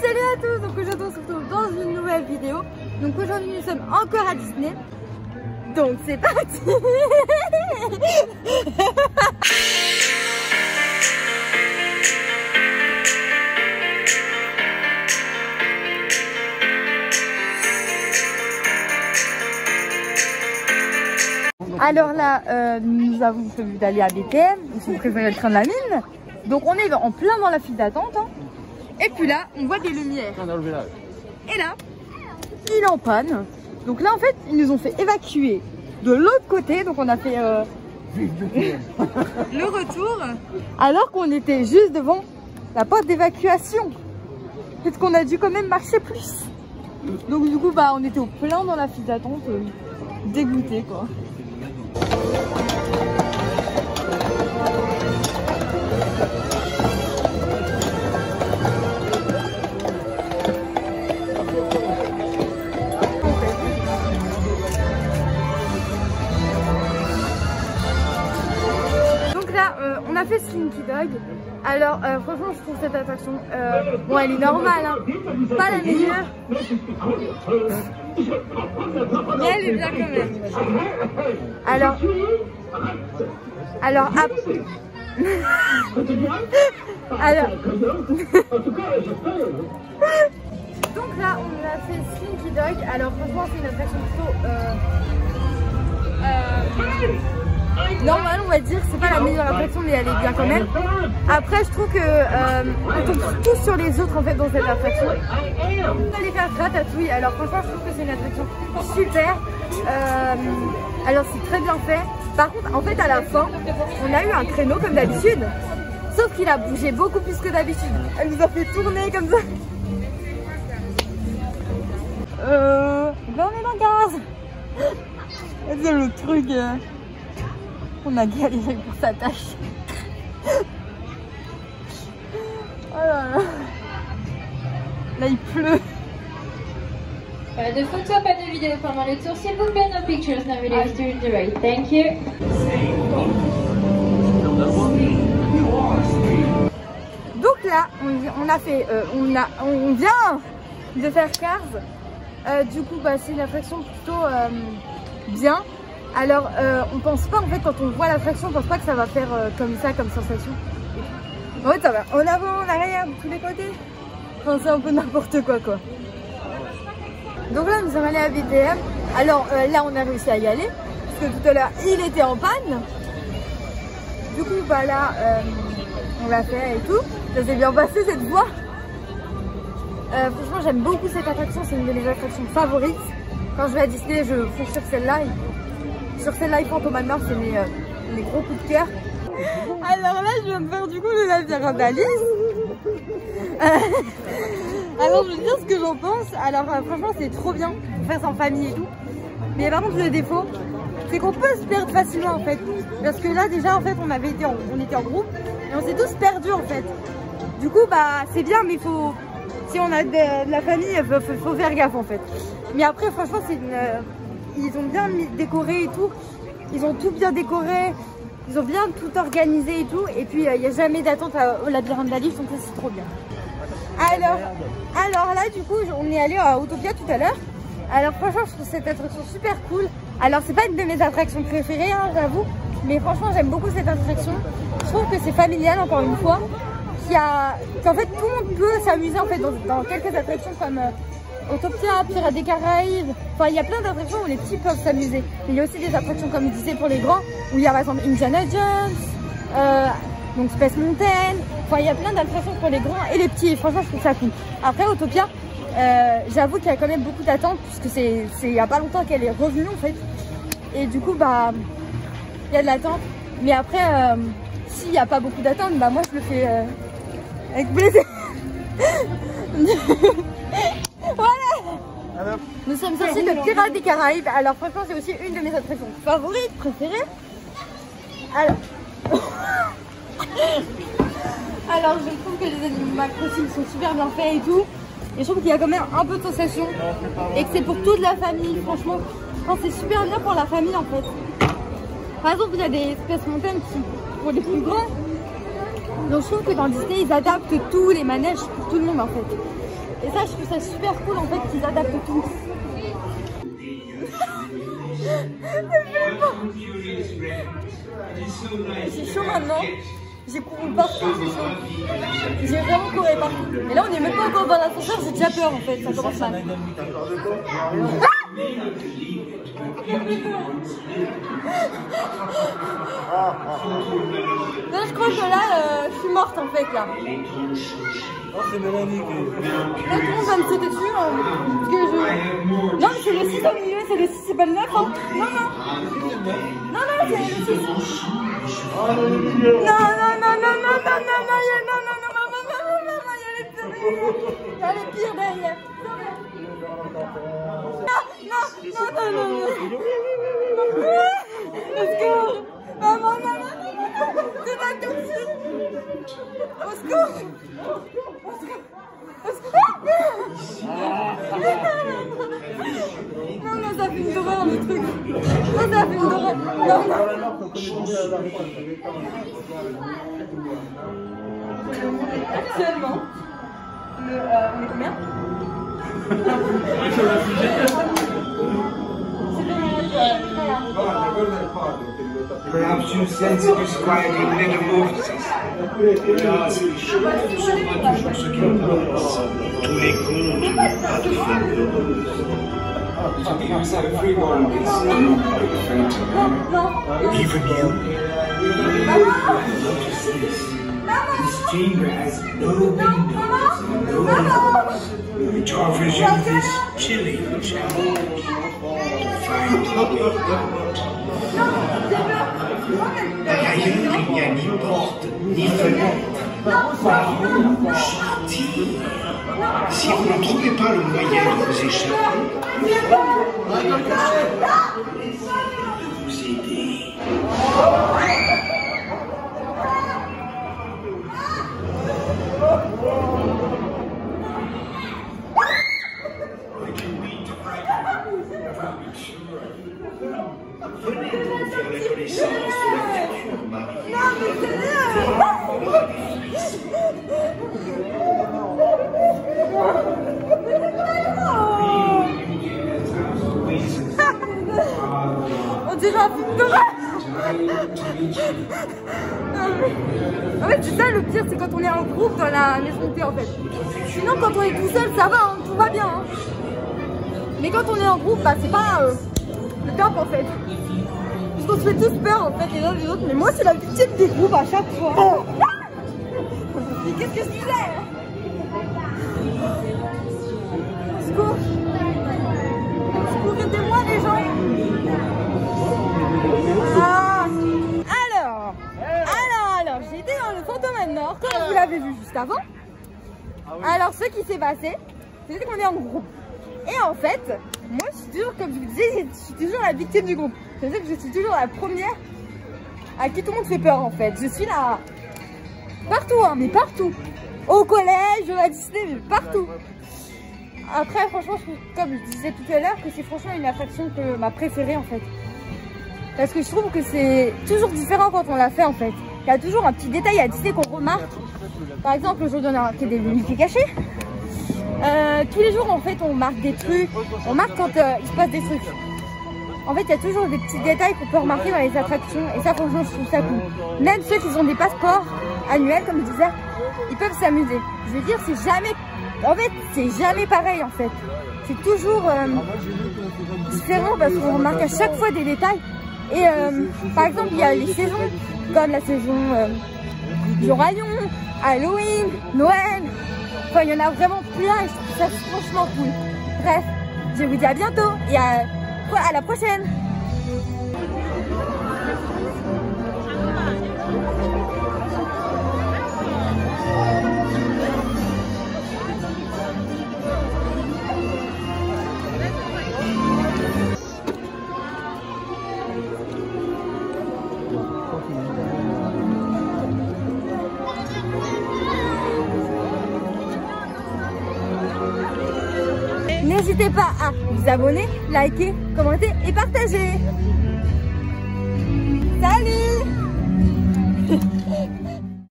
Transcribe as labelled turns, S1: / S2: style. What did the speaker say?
S1: Salut à tous, donc aujourd'hui on se retrouve dans une nouvelle vidéo. Donc aujourd'hui nous sommes encore à Disney. Donc c'est parti. Alors là, nous avons prévu d'aller à BTM, ils ont préféré le train de la mine. Donc on est en plein dans la file d'attente. Hein. Et puis là, on voit des lumières. Et là, il est en panne. Donc là, en fait, ils nous ont fait évacuer de l'autre côté. Donc on a fait le retour. Alors qu'on était juste devant la porte d'évacuation. Peut-être qu'on a dû quand même marcher plus. Donc du coup, bah, on était au plein dans la file d'attente. Dégoûté quoi. Donc là, on a fait Slinky Dog. Alors franchement, je trouve cette attraction, bon, elle est normale, hein, pas la meilleure, mais elle est bien quand même. Alors donc là, on a fait Slinky Dog. Alors franchement, c'est une attraction plutôt normale, on va dire. C'est pas la meilleure attraction, mais elle est bien quand même. Après, je trouve que on tombe tous sur les autres en fait dans cette attraction. On va aller faire Ratatouille. Alors franchement, je trouve que c'est une attraction super. Alors c'est très bien fait. Par contre, en fait, à la fin, on a eu un créneau comme d'habitude. Sauf qu'il a bougé beaucoup plus que d'habitude. Elle nous a fait tourner comme ça. Là, on est dans le gaz. C'est le truc. On a galéré pour s'attacher. Oh là là. Là, il pleut.
S2: Pas de photos, pas de vidéos pendant le tour, s'il vous plaît. No pictures, no videos during the ride. Thank you.
S1: Donc là, on a fait, on vient de faire Cars. Du coup, bah, c'est une attraction plutôt bien. Alors, on pense pas en fait quand on voit l'attraction, on pense pas que ça va faire comme ça, comme sensation. En fait, ça va en avant, en arrière, de tous les côtés. Enfin, c'est un peu n'importe quoi. Donc là, nous sommes allés à BTM. Alors là, on a réussi à y aller parce que tout à l'heure, il était en panne. Du coup, bah là, on l'a fait et tout. Ça s'est bien passé cette fois. Franchement, j'aime beaucoup cette attraction. C'est une de mes attractions favorites. Quand je vais à Disney, je fonce sur celle-là. Sur celle-là, il Phantom Manor, c'est mes gros coups de cœur. Alors là, je viens de faire du coup le labyrinthe d'Alice. Alors, je veux dire ce que j'en pense. Alors, franchement, c'est trop bien pour faire ça en famille et tout. Mais par contre, le défaut, c'est qu'on peut se perdre facilement en fait. Parce que là, déjà, en fait, on était en groupe et on s'est tous perdus en fait. Du coup, bah, c'est bien, mais faut. Si on a de la famille, faut faire gaffe en fait. Mais après, franchement, c'est ils ont bien décoré et tout. Ils ont tout bien décoré. Ils ont bien tout organisé et tout. Et puis, il n'y a jamais d'attente au labyrinthe d'Alice, donc ça, c'est trop bien. Alors là, du coup, on est allé à Autopia tout à l'heure. Alors, franchement, je trouve cette attraction super cool. Alors, c'est pas une de mes attractions préférées, hein, j'avoue. Mais franchement, j'aime beaucoup cette attraction. Je trouve que c'est familial, encore une fois. Qu'en fait, tout le monde peut s'amuser en fait dans quelques attractions comme Autopia, Pirates des Caraïbes. Enfin, il y a plein d'attractions où les petits peuvent s'amuser. Il y a aussi des attractions, comme je disais, pour les grands, où il y a par exemple Indiana Jones, donc Space Mountain. Enfin, il y a plein d'attractions pour les grands et les petits. Et franchement, je trouve ça cool. Après, Autopia, j'avoue qu'il y a quand même beaucoup d'attentes, puisque c'est il n'y a pas longtemps qu'elle est revenue en fait. Et du coup, bah, il y a de l'attente. Mais après, s'il n'y a pas beaucoup d'attente, bah moi je le fais avec plaisir. Voilà. Nous sommes sortis de Pirates des Caraïbes. Alors franchement, c'est aussi une de mes attractions favorites, préférées. Alors je trouve que les Animal Crossing sont super bien faits et tout. Et je trouve qu'il y a quand même un peu de sensation. Et que c'est pour toute la famille, franchement. C'est super bien pour la famille en fait. Par exemple, il y a des Space Mountain qui sont pour les plus grands. Donc je trouve que dans Disney, ils adaptent tous les manèges pour tout le monde en fait. Et ça, je trouve ça super cool en fait qu'ils adaptent tout. J'ai chaud maintenant. J'ai couru partout, j'ai chaud. J'ai vraiment couru partout. Et là, on est même pas encore dans l'ascenseur, j'ai déjà peur en fait, ça commence mal. Non, je crois que là, je suis morte en fait là.
S3: Oh, c'est Mélanie.
S1: Là, tout le monde va me sauter dessus. Parce que je... Non, mais c'est le 6 au milieu, c'est le 6, c'est pas le 9. Hein. Non, non. Non, non, c'est le 6. Non, non, non, non, non, non, non, non, non, il y a les pires derrière. Non, non, non, non, non, non. Let's go. Maman, non, non, non, c'est pas comme ça. Au secours. Au secours. Au secours. Non, non, ça fait une d'horreur le truc. Non, ça fait une d'horreur. Non, non. Actuellement, on est combien?
S4: Perhaps you sense it is quieting little movements. Tous les contes n'ont pas de fin. Everyone is even you. Notice this. This chamber has no windows, no doors, which offers you this chilling challenge to find your way out. D'ailleurs, il n'y a ni porte, ni fenêtre, sortie. Si vous ne trouvez pas le moyen de vous échapper, vous aider. Venez donc faire la connaissance de la future Marie.
S1: Non, mais on dirait un film d'horreur. En fait, c'est ça le pire, c'est quand on est en groupe dans la maison de thé en fait. Sinon, quand on est tout seul, ça va, hein, tout va bien. Hein. Mais quand on est en groupe, bah, c'est pas le top en fait. Parce qu'on se fait tous peur en fait, les uns les autres. Mais moi, c'est la victime des groupes à chaque fois. Oh. Mais qu'est-ce que je disais? Secours. Secours, aidez-moi les gens. Ah. Alors, j'ai été dans le Fantôme Nord, comme vous l'avez vu juste avant. Alors, ce qui s'est passé, c'est qu'on est en groupe. Et en fait, moi, je suis toujours, comme je vous disais, je suis toujours la victime du groupe. C'est-à-dire que je suis toujours la première à qui tout le monde fait peur, en fait. Je suis là, partout, hein, mais partout. Au collège, à Disney, mais partout. Après, franchement, je trouve, comme je disais tout à l'heure, que c'est franchement une attraction que ma préférée, en fait. Parce que je trouve que c'est toujours différent quand on l'a fait, en fait. Il y a toujours un petit détail à Disney qu'on remarque. Par exemple, aujourd'hui, on a remarqué des lumières cachées. Tous les jours, en fait, on marque des trucs. On marque quand il se passe des trucs. En fait, il y a toujours des petits détails qu'on peut remarquer dans les attractions. Et ça, franchement, je trouve ça cool. Même ceux qui ont des passeports annuels, comme je disais, ils peuvent s'amuser. Je veux dire, c'est jamais... En fait, c'est jamais pareil, en fait. C'est toujours différent parce qu'on remarque à chaque fois des détails. Et par exemple, il y a les saisons, comme la saison du Roi Lion, Halloween, Noël. Enfin, il y en a vraiment plein et je trouve ça franchement cool. Bref, je vous dis à bientôt et à la prochaine. N'hésitez pas à vous abonner, liker, commenter et partager. Salut!